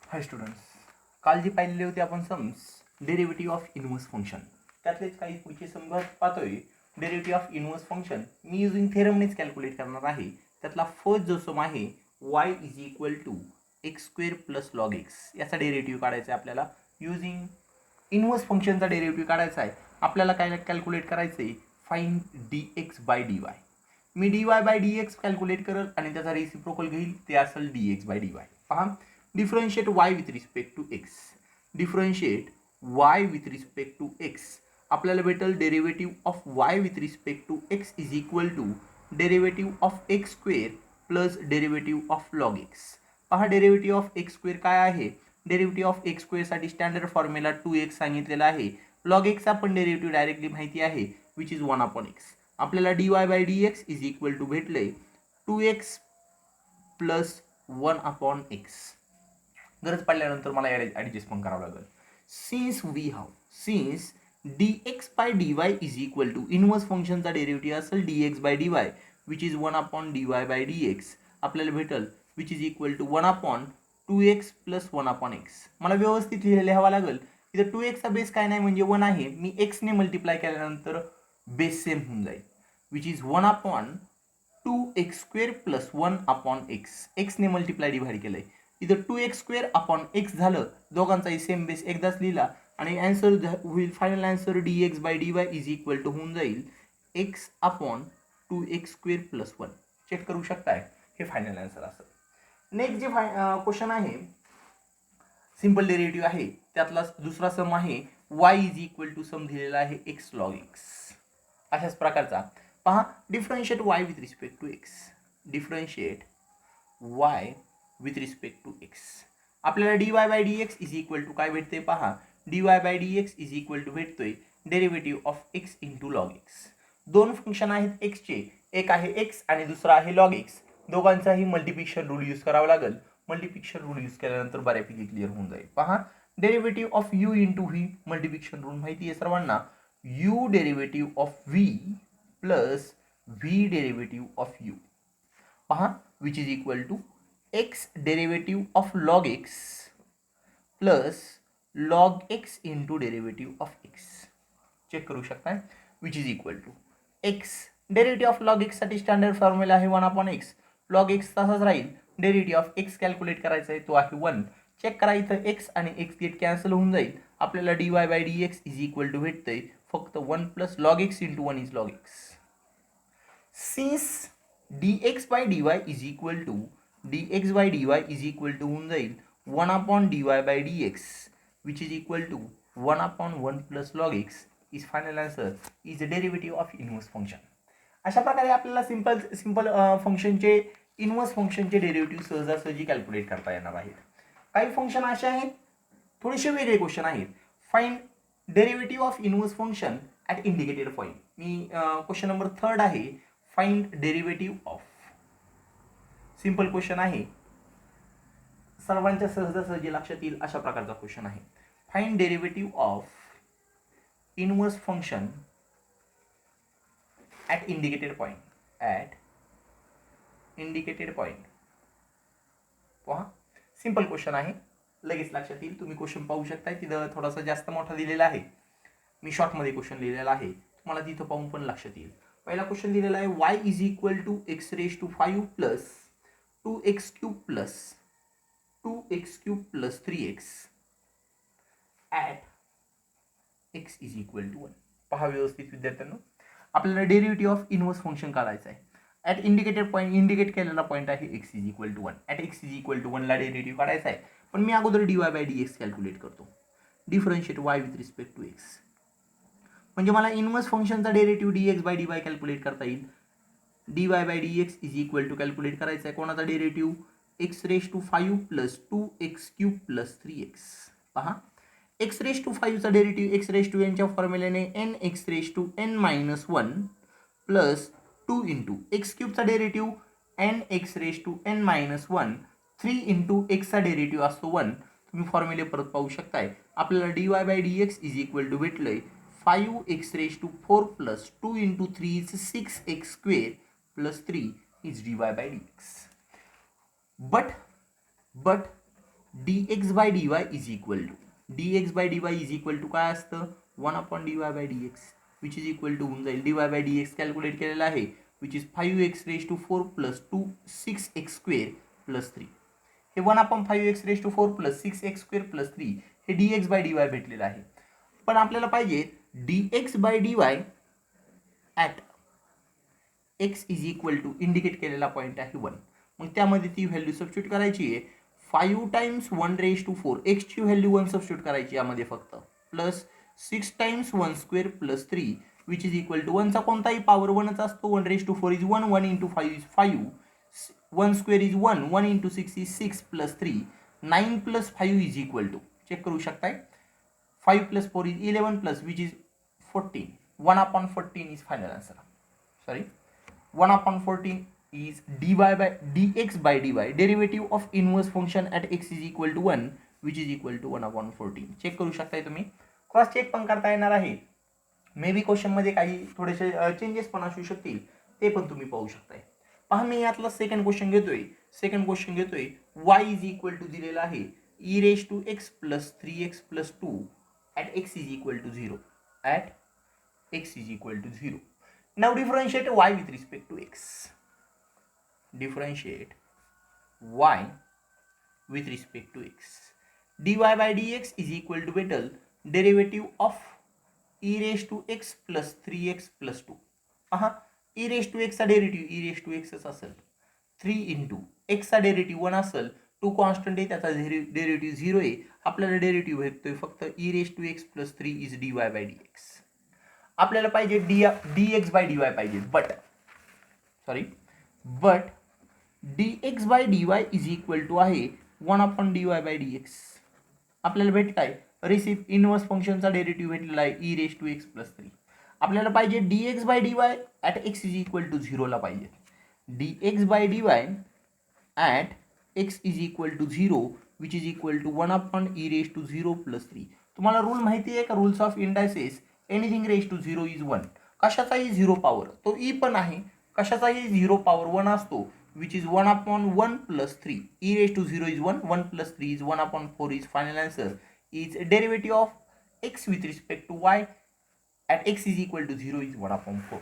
हाय students, काल जी पाहिलेली होती आपण sums derivative of inverse function, त्यातलेच काही पुढचे सम पाहतोय. डेरिव्हेटिव्ह ऑफ इनव्हर्स फंक्शन मी युजिंग थेरमनेच कॅल्क्युलेट करणार आहे. त्यातला फर्स्ट जो सम आहे y is equal to x square plus log x, याचा डेरिव्हेटिव्ह काढायचा आहे आपल्याला. युजिंग इनव्हर्स फंक्शनचा डेरिव्हेटिव्ह काढायचा आहे आपल्याला. काय कॅल्क्युलेट करायचं आहे, find d x by D y. मी d Y by D x calculate करल आणि त्याचा रेसिप्रोकल घेईल, ते असेल D x by D y. पहा, differentiate y with respect to x. Differentiate y with respect to x. आपल्याला भेटेल derivative of y with respect to x is equal to derivative of x square plus derivative of log x. पहा, derivative of x square काय आहे. Derivative of x स्क्वेअरसाठी standard formula 2x सांगितलेला आहे. Log एक्सचा पण डेरिव्हेटिव्ह डायरेक्टली माहिती आहे, विच इज 1 अपॉन एक्स. आपल्याला dy by D x is equal to भेटले 2x प्लस 1 अपॉन एक्स. गरज पडल्यानंतर मला ॲडजस्टमेंट करावं लागेल. Since D x by D Y is equal to inverse फंक्शनचा डेरिव्हेटिव्ह असेल D x by D Y, which is 1 upon D Y by D X. आपल्याला भेटल which is equal to 1 upon 2x plus 1 upon X. मला व्यवस्थित लिहावं लागेल. इथं 2xचा base काय नाही म्हणजे 1 आहे. मी एक्सने मल्टिप्लाय केल्यानंतर बेस सेम होऊन जाईल, which is 1 upon 2x square plus 1 upon x. एक्सने मल्टिप्लाय डिव्हाइड केलंय. इथं 2x स्क्वेअर अपॉन एक्स झालं, दोघांचाही सेम बेस एकदाच लिहिला आणि आन्सर होईल, final answer D x by D Y is equal to होऊन जाईल X upon 2x square plus 1. Check करू शकताय, हे फायनल आन्सर असेल. नेक्स्ट जे क्वेश्चन आहे, सिंपल डेरिव्हेटिव्ह आहे, त्यातला दुसरा सम आहे y is equal to sum दिलेला आहे एक्स लॉग एक्स. अशाच प्रकारचा पहा, differentiate y with respect to X. Differentiate y with respect to X. आपल्याला D Y by D x is equal to काय भेटते पहा, d Y by D x is equal to भेटतोय derivative of x into log x. दोन function आहेत एक्सचे, एक आहे एक्स आणि दुसरा आहे लॉग एक्स. दोघांचाही मल्टिप्लिकेशन रूल यूज करावा लागेल. मल्टिप्लिकेशन रूल यूज केल्यानंतर बऱ्यापैकी क्लिअर होऊन जाईल. पहा, derivative of u into v, multiplication rule माहिती आहे सर्वांना. U derivative of v plus v derivative of u. पहा, which is equal to x derivative of log x plus log x into derivative of x. Check करू शकता, which is equal to x derivative of log x साठी standard formula आहे 1 upon x. Log x तसाच राहील. Derivative of x calculate करायचा आहे, तो आहे 1. चेक करा, इथं एक्स आणि एक्स गेट कॅन्सल होऊन जाईल. आपल्याला D Y by D x is equal to भेटतंय फक्त 1 plus log x into 1 is log X. Since D x by D Y is equal to D x by D Y is equal to होऊन जाईल 1 upon D Y by D X, which is equal to 1 upon 1 plus log X. Is final answer is the derivative of inverse function. अशा प्रकारे आपल्याला simple फंक्शनचे inverse फंक्शनचे derivative सहजासहजी calculate करता येणार आहेत. काही फंक्शन असे आहेत, थोडेसे वेगळे क्वेश्चन आहेत. Find derivative of inverse function at indicated point. Me question number 3 आहे, find derivative of. Simple question आहे, सर्वांच्या सहजासहजी लक्षात येईल अशा प्रकारचा क्वेश्चन आहे. Find derivative of inverse function at indicated point. At indicated point. पहा, सिंपल क्वेश्चन आहे, लगेच लक्षात येईल. तुम्ही क्वेश्चन पाहू शकताय, तिथं थोडासा जास्त मोठा दिलेला आहे. मी शॉर्टमध्ये क्वेश्चन लिहिलेला आहे, तुम्हाला तिथं पाहून पण लक्षात येईल. पहिला क्वेश्चन दिलेला आहे y is equal to X raise to 5 plus 2x cube plus 2x cube plus 3x at x is equal to 1. पहा व्यवस्थित विद्यार्थ्यांनो, आपल्याला डेरिव्हेटिव्ह ऑफ इनव्हर्स फंक्शन काढायचं आहे. ॲट इंडिकेटेड पॉईंट, इंडिकेट केलेला पॉईंट आहे x is equal to 1. At x is equal to 1 ला derivative काढायचा आहे, पण मी अगोदर d Y by D x calculate करतो. Differentiate y with respect to x, म्हणजे मला इनव्हर्स फंक्शनचा derivative d x by D y calculate करता येईल. D Y by D x is equal to calculate करायचा आहे कोणाचा derivative, x raise to 5 plus 2x cube plus 3x. पहा, x raise to 5चा डेरिव्हेटिव्ह एक्स रेज टू एनच्या फॉर्म्युल्याने n x raise to n minus 1 plus 2 into x क्यूबचा derivative n x raise to n minus 1, 3 into एक्सचा derivative असतो 1. तुम्ही फॉर्म्युले परत पाहू शकताय. आपल्याला D Y by D x is equal to भेटलंय 5x raised to 4 plus 2 into 3 is 6x square plus 3 is dy by dx. But dx by dy is equal to dx by dy is equal to काय असतं 1/dy/dx which is equal to होऊन जाईल dy by dx calculate केलेला आहे which is 5x⁴ plus 2 6x² plus 3 हे 1/5x⁴ plus 6x² plus 3 हे dx by dy भेटलेलं आहे. पण आपल्याला पाहिजे dx by dy at x is equal to indicate केलेला पॉईंट आहे 1. मग त्यामध्ये ती व्हॅल्यू सबस्टिट्यूट करायची आहे 5 टाइम्स 1⁴ x ची व्हॅल्यू 1 सबस्टिट्यूट करायची यामध्ये फक्त plus 6 times 1² plus 3 which is equal to 1चा कोणताही पॉवर 1च असतो 1⁴ is 1 1 × 5 is 5 1² is 1 1 × 6 is 6 plus 3 9 plus 5 is equal to check करू शकताय 5 plus 4 is 11 plus which is 14 1/14 is final answer. Sorry 1/14 is dx by dy derivative of inverse function at x is equal to 1 which is equal to 1/14. Check करू शकताय तुम्ही cross check पण करता येणार आहे. May be question मध्ये काही थोडेसे चेंजेस पण असू शकतील ते पण तुम्ही पाहू शकताय. पहा मी यातला सेकंड क्वेश्चन घेतोय y इज इक्वल टू दिलेला आहे e⁴x plus 3x plus 2 at x is equal to 0 at x is equal to 0. Now differentiate y with respect to x. Differentiate y with respect to x. dy by dx is equal to भेटल derivative of e⁴x plus 3x plus 2. e⁴x चा derivative e⁴x असेल 3 × x चा derivative 1 असेल 2 constant आहे त्याचा derivative 0 आहे आपल्याला derivative भेटतोय फक्त e⁴x plus 3 is dy by dx. आपल्याला पाहिजे dx by dy पाहिजे but dx by dy is equal to आहे 1/dy by dx. आपल्याला भेटताय रिसिव्ह इनवर्स फंक्शनचा डेरिव्हेटिव्ह भेटलेला आहे e⁴x प्लस 3. आपल्याला पाहिजे dx by dy at x is equal to 0 ला पाहिजे dx by dy at x is equal to 0 which is equal to 1/e⁴ plus 3. तुम्हाला रूल माहिती आहे का rules of indices anything raise to 0 is 1. कशाचाही 0 power तो E पण आहे कशाचाही 0 पॉवर 1 असतो which is 1/1 plus 3 e⁴ is 1 1 plus 3 is 1/4 is final answer is derivative of x with respect to y at x is equal to 0 is 1/4.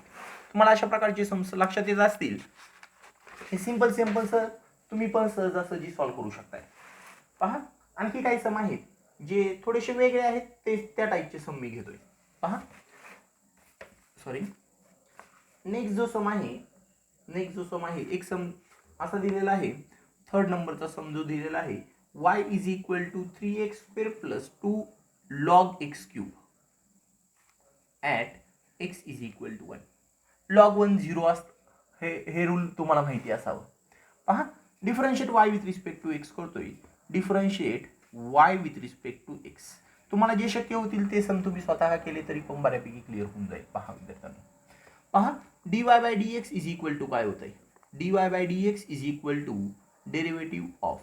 तुम्हाला अशा प्रकारचे लक्षात येत असतील हे सिंपल सर तुम्ही पण सहजासहजी सॉल्व्ह करू शकताय. पहा आणखी काही सम आहेत जे थोडेसे वेगळे आहेत ते त्या टाईपचे सम मी घेतोय. पहा नेक्स्ट जो सम आहे एक सम असा दिलेला आहे थर्ड नंबरचा सम जो दिलेला आहे y is equal to 3x² plus 2 log x³ at x is equal to 1. log 1 0 असतं हे रूल तुम्हाला माहिती असावं. पहा differentiate y with respect to x करतोय differentiate y with respect to x. तुम्हाला जे शक्य होतील ते सम तुम्ही स्वतः केले तरी पण बऱ्यापैकी क्लिअर होऊन जाईल. पहा विद्यार्थ्यांनो पहा dy by dx is equal to काय होतंय dy by dx is equal to derivative of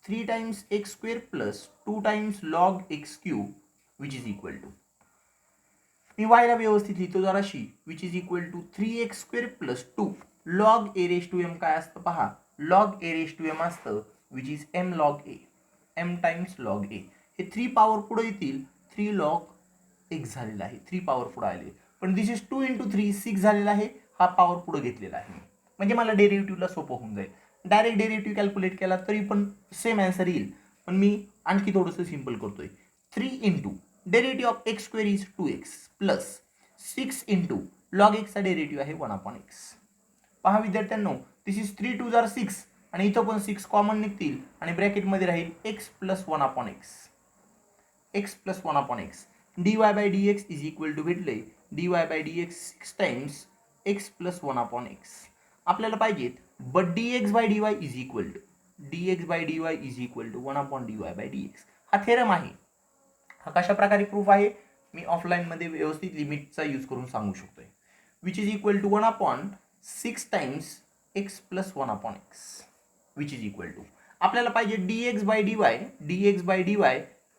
3 times x² plus 2 times log x³ which is equal to मी y ला व्यवस्थित लिहितो जराशी which is equal to 3x² plus 2 log a⁴m काय असतं पहा log a⁴m असतं which is m log a m times log a. हे 3 पॉवर पुढे येतील 3 log x झालेला आहे 3 पॉवर पुढे आले पण दिस इज 2 × 3 6 झालेला आहे हा पॉवर पुढे घेतलेला आहे म्हणजे मला डेरिव्हेटिव्हला सोपं होऊन जाईल. डायरेक्ट डेरिव्हेटिव्ह कॅल्क्युलेट केला तरी पण सेम आन्सर येईल पण मी आणखी थोडंसं सिंपल करतोय 3 × derivative of x² is 2x plus 6 × log x चा डेरिव्हेटिव्ह आहे 1/x. पहा विद्यार्थ्यांनो दिस इज 3 2 6 आणि इथं पण 6 कॉमन निघतील आणि ब्रॅकेटमध्ये राहील x plus 1/x x plus 1/x. dy by dx is equal to भेटले dy by dx 6 times x plus 1/x. आपल्याला पाहिजेत but dx by dy is equal to 1/dy by dx. हा थेरम आहे. हा कशा प्रकारे प्रूफ आहे मी offline मध्ये व्यवस्थित लिमिटचा यूज करून सांगू शकतोय which is equal to 1/6 times x plus 1/x which is equal to आपल्याला पाहिजे dx by dy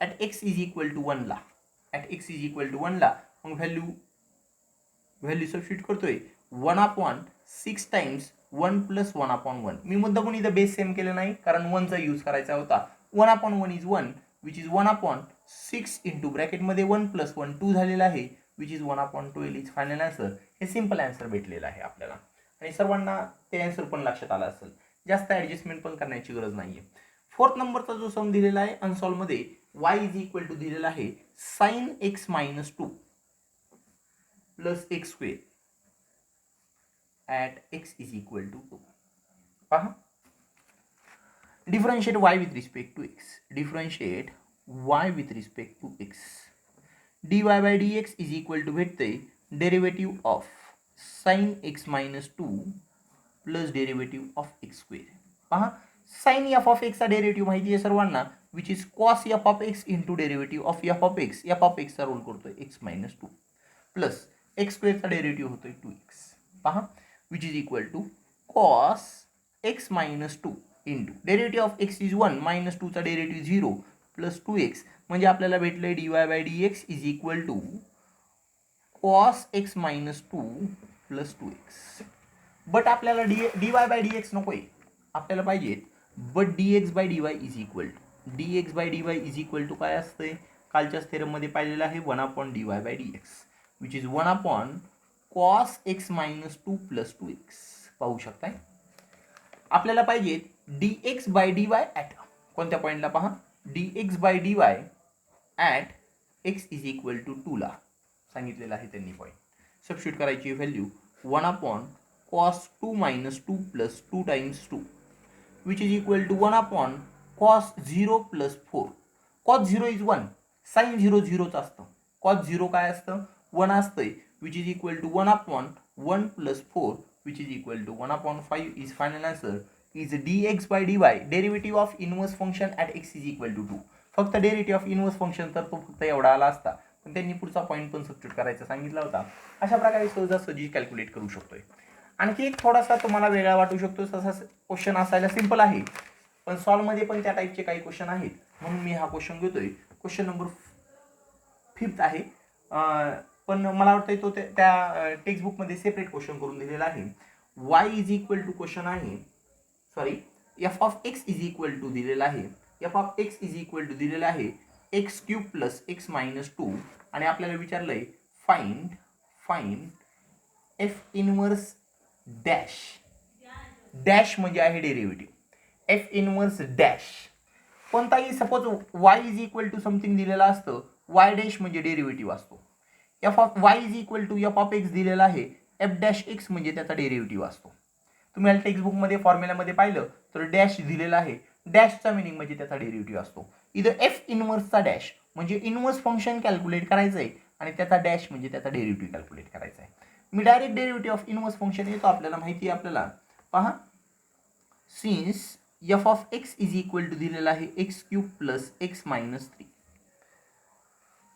at x is equal to 1 ला मग व्हॅल्यू सबस्टिट्यूट करतोय 1/6 टाइम्स 1 प्लस 1/1. मी मुद्दामून इथं बेस सेम केलं नाही कारण 1चा यूज करायचा होता 1 upon 1 is 1 which is 1 upon 6 into ब्रॅकेटमध्ये 1 plus 1 2 झालेला आहे which is 1 upon 12 is final answer. हे सिंपल आन्सर भेटलेलं आहे आपल्याला आणि सर्वांना ते आन्सर पण लक्षात आलं असेल. जास्त ॲडजस्टमेंट पण करण्याची गरज नाहीये. फोर्थ नंबरचा जो सम दिलेला आहे अनसॉल्व मध्ये y इज इक्वल टू दिलेला आहे sin x minus 2 plus x square at x is equal to 2. पहा differentiate y with respect to x. Differentiate y with respect to x. dy by dx is equal to भेटते derivative of sin x minus 2 plus derivative of x square. पहा sin f of x चा डेरिव्हेटिव्ह माहिती आहे सर्वांना which is cos f of x into derivative of f of x. f of x चा role करतोय x minus 2 plus x स्क्वेअरचा derivative होतोय 2x. पहा which is equal to cos x minus 2 into derivative of x is 1 minus 2 चा derivative 0 plus 2x म्हणजे आपल्याला भेटलंय dy by dx is equal to cos x minus 2 plus 2x. But आपल्याला dy by dx नकोय, आपल्याला पाहिजे but dx by dy is equal to dx by dy is equal to काय असतंय कालच्याच थेरममध्ये पाहिलेलं आहे 1 upon dy by dx which is 1 upon cos x minus 2 plus 2x. पाहू शकताय आपल्याला पाहिजे dx by dy ॲट कोणत्या पॉईंटला पहा dx by dy at x is equal to 2 ला सांगितलेलं आहे त्यांनी पॉईंट. सबस्टिट्यूट करायची value 1 upon cos 2 minus 2 plus 2 times 2 which is equal to 1 upon cos 0 plus 4. cos 0 is 1, sin 0 0च असतं. cos 0 काय असतं 1 असतंय which is equal to 1 upon 1 plus 4 which is equal to 1 upon 5 is final answer is dx by dy derivative of inverse function at x is equal to 2. फक्त derivative of inverse function तर तो फक्त एवढा आला असता पण त्यांनी पुढचा पॉईंट पण सबस्टिट्यूट करायचा सांगितला होता. अशा प्रकारे सहजासहजी कॅल्क्युलेट करू शकतोय. आणखी एक थोडासा तुम्हाला वेगळा वाटू शकतो तसा क्वेश्चन असायला सिंपल आहे पण सॉल्व मध्ये पण त्या टाईपचे काही क्वेश्चन आहेत म्हणून मी हा क्वेश्चन घेतोय. क्वेश्चन नंबर 5 आहे पण मला वाटतंय तो त्या टेक्स्टबुक मध्ये सेपरेट क्वेश्चन करून दिलेला आहे. y is equal to question आहे sorry f of x is equal to दिलेला आहे f of x is equal to दिलेला आहे x cube plus x minus 2 आणि आपल्याला विचारलंय find f inverse dash. Dash म्हणजे आहे डेरिव्हेटिव्ह f इनवर्स डॅश. कोणताही suppose y is equal to something दिलेला असतं y डॅश म्हणजे डेरिव्हेटिव्ह असतो. f of y is equal to f of x दिलेला आहे f डॅश x म्हणजे त्याचा डेरिव्हेटिव्ह असतो. तुम्ही या टेक्स्टबुकमध्ये फॉर्म्युलामध्ये पाहिलं तर डॅश दिलेला आहे डॅशचा मिनिंग म्हणजे त्याचा डेरिव्हेटिव्ह असतो. इथं f इनवर्सचा डॅश म्हणजे इनवर्स फंक्शन कॅल्क्युलेट करायचं आहे आणि त्याचा डॅश म्हणजे त्याचा डेरिव्हेटिव्ह कॅल्क्युलेट करायचा आहे. मी direct derivative of inverse function येतो आपल्याला माहिती आहे आपल्याला. पहा since f of x is equal to दिलेला आहे x cube plus x minus 3.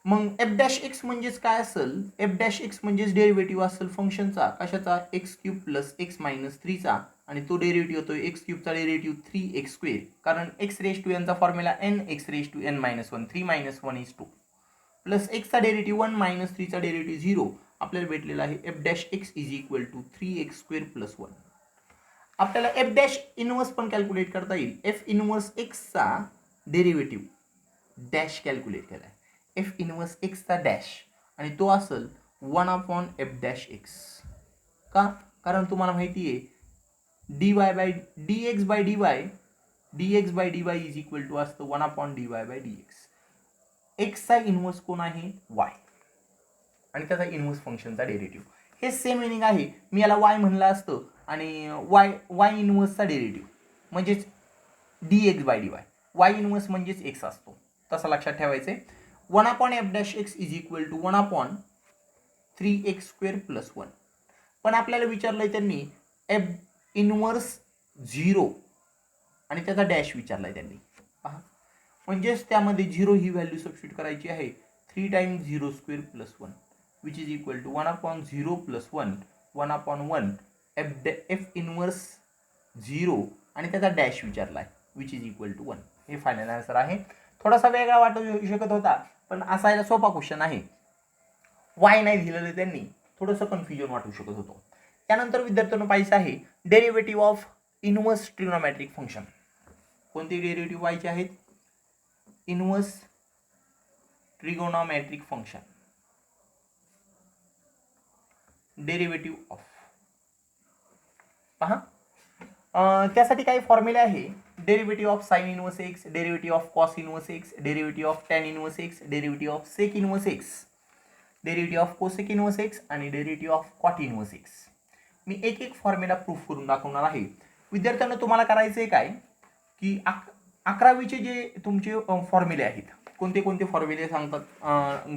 मग f डॅश एक्स म्हणजेच काय असेल f डॅश एक्स म्हणजेच डेरिव्हेटिव्ह असेल फंक्शनचा कशाचा x cube plus x minus 3चा आणि तो डेरिव्हेटिव्ह होतोय x क्यूबचा डेरिव्हेटिव्ह 3x स्क्वेअर कारण x रेज टू एनचा formula n x raise to n minus 1 3 minus 1 is 2 plus x चा डेरिव्हेटिव्ह 1 मायनस 3चा डेरिव्हेटिव्ह 0 आपल्याला भेटलेला आहे f dash x is equal to 3x square plus 1. आपल्याला f डॅश इनवर्स पण calculate करता येईल. f इनवर्स x चा डेरिव्हेटिव्ह डॅश कॅल्क्युलेट केलाय f इनवर्स x चा डॅश आणि तो असेल 1 अपॉन f डॅश x. का कारण तुम्हाला माहिती आहे dy by dx by dy is equal to असतं 1 upon dy by dx. x चा इनवर्स कोण आहे y आणि त्याचा इनवर्स फंक्शनचा डेरिव्हेटिव्ह. हे सेम मिनिंग आहे मी याला y म्हणलं असतं आणि y इनवर्सचा डेरिव्हेटिव्ह म्हणजेच dx by dy. y inverse म्हणजेच x असतो तसं लक्षात ठेवायचं. 1 upon f dash x is equal to 1 upon 3x square plus 1. पण आपल्याला विचारलंय त्यांनी f इनवर्स 0 आणि त्याचा डॅश विचारलाय त्यांनी. पहा म्हणजेच त्यामध्ये 0 ही व्हॅल्यू सबस्टिट्यूट करायची आहे 3 times 0 square plus 1 which is equal to 1 upon 0 plus 1 1 upon 1 f inverse 0 आणि त्याचा डॅश विचारलाय विच इज इक्वल टू 1. हे फायनल आन्सर आहे. थोडासा वेगळा वाटू शकत होता पण असायला सोपा क्वेश्चन आहे. वाय नाही दिलेलं त्यांनी थोडंसं कन्फ्युजन वाटू शकत होतं. त्यानंतर विद्यार्थ्यांना पाहिजे आहे derivative of inverse trigonometric function. कोणते डेरिव्हेटिव्ह व्हायचे आहेत inverse trigonometric function derivative of पहा त्यासाठी काही फॉर्म्युला आहे derivative of sine inverse x, derivative of cos inverse x, derivative of tan inverse x, derivative of sec inverse x, derivative of cosec inverse x आणि derivative of cot inverse x. मी एक एक formula proof करून दाखवणार आहे. विद्यार्थ्यांना तुम्हाला करायचं काय की 11वीचे जे तुमचे फॉर्म्युले आहेत, कोणते कोणते फॉर्म्युले सांगतात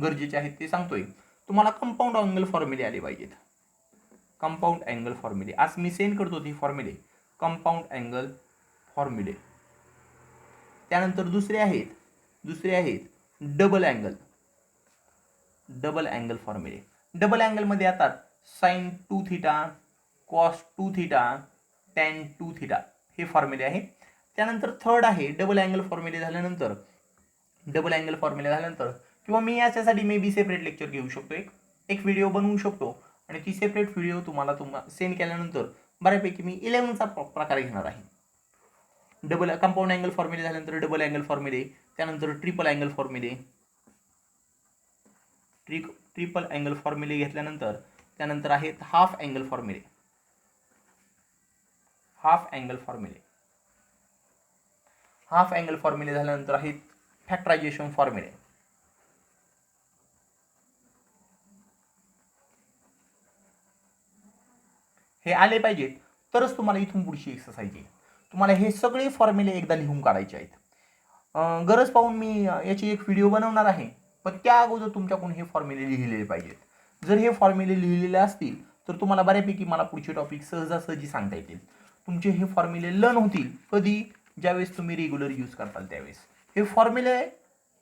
गरजेचे आहेत ते सांगतोय. तुम्हाला कंपाऊंड अँगल फॉर्म्युले आले पाहिजेत. कंपाऊंड अँगल फॉर्म्युले आज मी सेंड करतो ते फॉर्म्युले, कंपाऊंड अँगल फॉर्म्युले. त्यानंतर दुसरे आहेत डबल अँगल फॉर्म्युले. डबल अँगलमध्ये येतात sine 2 theta, cos 2 theta, tan 2 theta हे फॉर्म्युले आहे. त्यानंतर थर्ड आहे डबल अँगल फॉर्म्युले झाल्यानंतर किंवा मी याच्यासाठी मे बी सेपरेट लेक्चर घेऊ शकतो, एक व्हिडिओ बनवू शकतो आणि ती सेपरेट व्हिडिओ तुम्हाला सेंड केल्यानंतर बऱ्यापैकी मी 11चा प्रकार घेणार आहे. डबल कंपाऊंड अँगल फॉर्म्युले झाल्यानंतर डबल अँगल फॉर्म्युले, त्यानंतर ट्रिपल अँगल फॉर्म्युले घेतल्यानंतर त्यानंतर आहेत हाफ अँगल फॉर्म्युले झाल्यानंतर आहेत फॅक्टरायझेशन फॉर्म्युले. हे आले पाहिजेत तरच तुम्हाला इथून पुढची एक्सरसाइज येईल. तुम्हाला हे सगळे फॉर्म्युले एकदा लिहून काढायचे आहेत. गरज पाहून मी याची एक व्हिडिओ बनवणार आहे, पण त्या अगोदर तुमच्याकडून हे फॉर्म्युले लिहिलेले पाहिजेत. जर हे फॉर्म्युले लिहिलेले असतील तर तुम्हाला बऱ्यापैकी मला पुढचे टॉपिक सहजासहजी सांगता येतील. तुमचे हे फॉर्म्युले लर्न होतील कधी, ज्यावेळेस तुम्ही रेग्युलर यूज करताल त्यावेळेस. हे फॉर्म्युले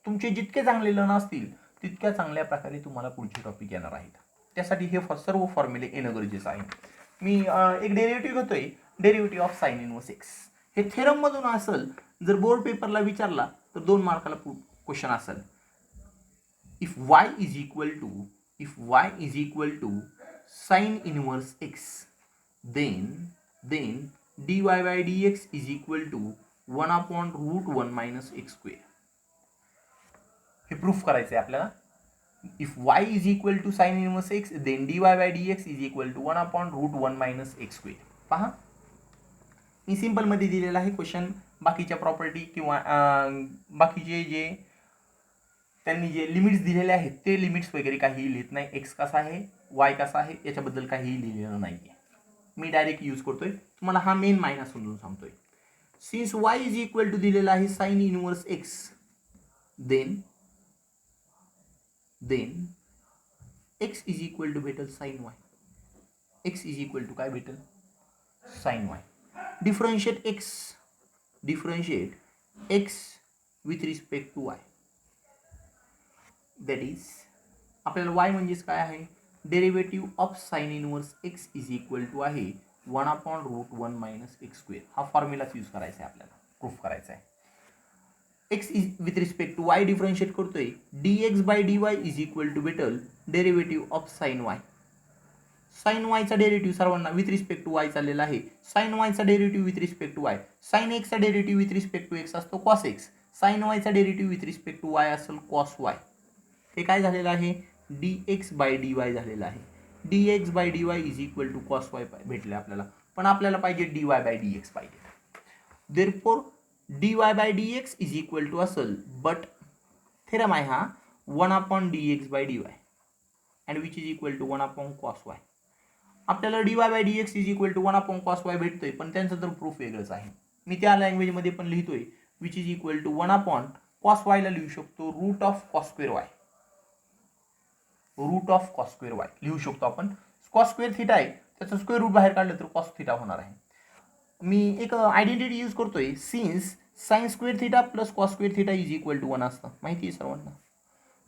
तुमचे जितके चांगले लर्न असतील तितक्या चांगल्या प्रकारे तुम्हाला पुढचे टॉपिक येणार आहेत. त्यासाठी हे सर्व फॉर्म्युले येणं गरजेचं आहे. मी एक डेरिव्हेटिव्ह घेतोय, derivative of sine inverse x. हे थेरम मधून असेल, जर बोर्ड पेपरला विचारला तर 2 मार्काला क्वेश्चन असेल. If y is equal to sine inverse x then dy by dx is equal to 1/√1 - x². हे प्रूफ करायचं आहे आपल्याला. If y is equal to sin inverse x, then dy by dx is equal to 1/√1 - x². पहा मी simple मध्ये दिलेला आहे question. बाकीच्या property किंवा बाकीचे जे त्यांनी जे लिमिट्स दिलेले आहेत ते लिमिट्स वगैरे काही लिहित नाही. एक्स कसा आहे, वाय कसा आहे याच्याबद्दल काही लिहिलेलं नाही आहे. मी डायरेक्ट यूज करतोय. तुम्हाला हा मेन मायनस समजून सांगतोय. Since y is equal to दिलेला आहे sine inverse x, then x is equal to भेटेल sine y. x is equal to काय भेटेल, sine y. Differentiate x with respect to y. That is आपल्याला y म्हणजेच काय आहे, derivative of sine inverse x is equal to आहे 1/√1 - x². हा फॉर्म्युलाच use करायचा आहे आपल्याला, प्रूफ करायचा आहे. x is with respect to y differentiate करतोय, dx by dy is equal to भेटल derivative of sine y. Sine वायचा डेरिव्हेटिव्ह सर्वांना विथ रिस्पेक्ट टू वाय चाललेला आहे. साइन वायचा derivative with respect to y. Sine एक्सचा derivative with respect to x असतो cos x. Sine वायचा derivative with respect to y असेल कॉस वाय. हे काय झालेलं आहे, dx बाय dy झालेलं आहे. dx by dy is equal to cos y भेटले आपल्याला, पण आपल्याला पाहिजे dy बाय dx पाहिजे. Therefore dy by dx is equal to असेल, बट थेरम आहे हा 1/dx by dy and which is equal to 1/cos y. आपल्याला dy by dx is equal to 1/cos y भेटतोय, पण त्यांचं तर प्रूफ वेगळंच आहे. मी त्या लँग्वेजमध्ये पण लिहितोय, which is equal to 1/cos y ला लिहू शकतो root of cos square y लिहू शकतो आपण. cos स्क्वेअर थिटा आहे, त्याचं स्क्वेअर रूट बाहेर काढलं तर cos थिटा होणार आहे. मी एक आयडेंटिटी यूज करतोय, since sine square theta plus cos square theta is equal to 1 असतं, माहिती आहे सर्वांना.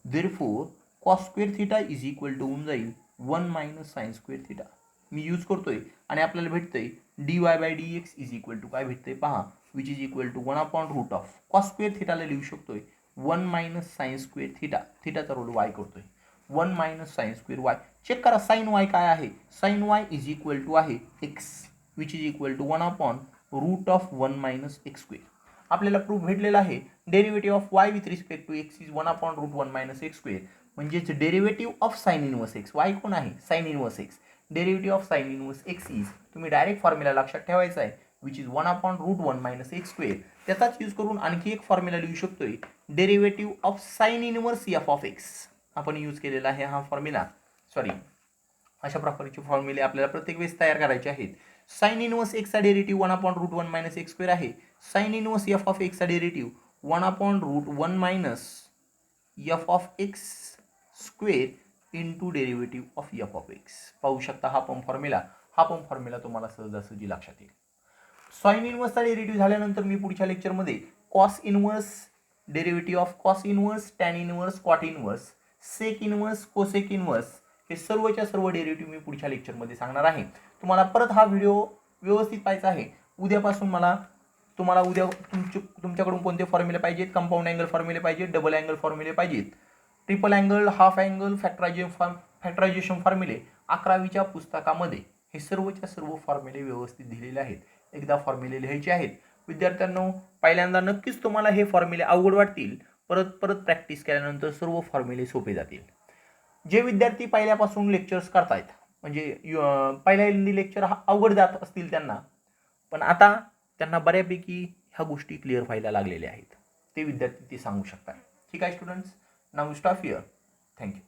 Therefore cos square theta is equal to होऊन जाईल 1 - sin स्क्वेअर थिटा. मी यूज करतोय आणि आपल्याला भेटतंय dy by dx is equal to काय भेटतंय पहा, विच इज इक्वल टू 1/रूट ऑफ cos स्क्वेअर थिटाला लिहू शकतोय 1 - sin स्क्वेअर थिटा. थिटाचा रोल y करतोय 1 - sin स्क्वेअर y. चेक करा साइन y काय आहे, sine y is equal to आहे x which is equal to 1/√1 - x². आपल्याला प्रूफ भेटलेला आहे derivative of y with respect to x is 1/√1 minus x square. म्हणजेच derivative of sine inverse x, y कोण आहे sine inverse x, derivative of sine inverse x is, तुम्ही direct formula लक्षात ठेवायचा आहे, which is 1/√1 minus x square. त्याचाच use करून आणखी एक फॉर्म्युला लिहू शकतोय, derivative of sine inverse F of x. आपण यूज केलेला आहे हा फॉर्म्युला. अशा प्रकारचे फॉर्म्युले आपल्याला प्रत्येक वेळेस तयार करायचे आहेत. साइन इनवर्स एक्सचा डेरिव्हेटिव्ह 1/√1 मायनस एक्स स्क्वेअर आहे. साइन इनवर्स एफ ऑफ एक्सचा derivative 1/√1 minus F of x square into derivative of F of x. पाहू शकता हा पण फॉर्म्युला तुम्हाला सहजासहजी लक्षात येईल. साइन इनवर्सचा डेरिव्हेटिव्ह झाल्यानंतर मी पुढच्या लेक्चरमध्ये cos inverse, derivative of cos inverse, tan inverse, cot inverse, sec inverse, cosec inverse हे सर्वच्या सर्व डेरिव्हेटिव्ह मी पुढच्या लेक्चरमध्ये सांगणार आहे. तुम्हाला परत हा व्हिडिओ व्यवस्थित पाहायचा आहे. उद्यापासून तुम्हाला उद्या तुमच्याकडून कोणते फॉर्म्युले पाहिजेत, कंपाऊंड अँगल फॉर्म्युले पाहिजेत, डबल अँगल फॉर्म्युले पाहिजेत, triple angle, half angle, factorization फॉर्म्युले 11वीच्या पुस्तकामध्ये हे सर्वच्या सर्व फॉर्म्युले व्यवस्थित दिलेले आहेत. एकदा फॉर्म्युले लिहायचे आहेत. विद्यार्थ्यांनो, पहिल्यांदा नक्कीच तुम्हाला हे फॉर्म्युले अवघड वाटतील, परत प्रॅक्टिस केल्यानंतर सर्व फॉर्म्युले सोपे जातील. जे विद्यार्थी पहिल्यापासून लेक्चर्स करतायत, म्हणजे पहिल्यांदा लेक्चर अवघड जात असतील त्यांना, पण आता त्यांना बऱ्यापैकी ह्या गोष्टी क्लिअर व्हायला लागलेल्या आहेत, ते विद्यार्थी ते सांगू शकतात. ठीक आहे students, now stop here. Thank you.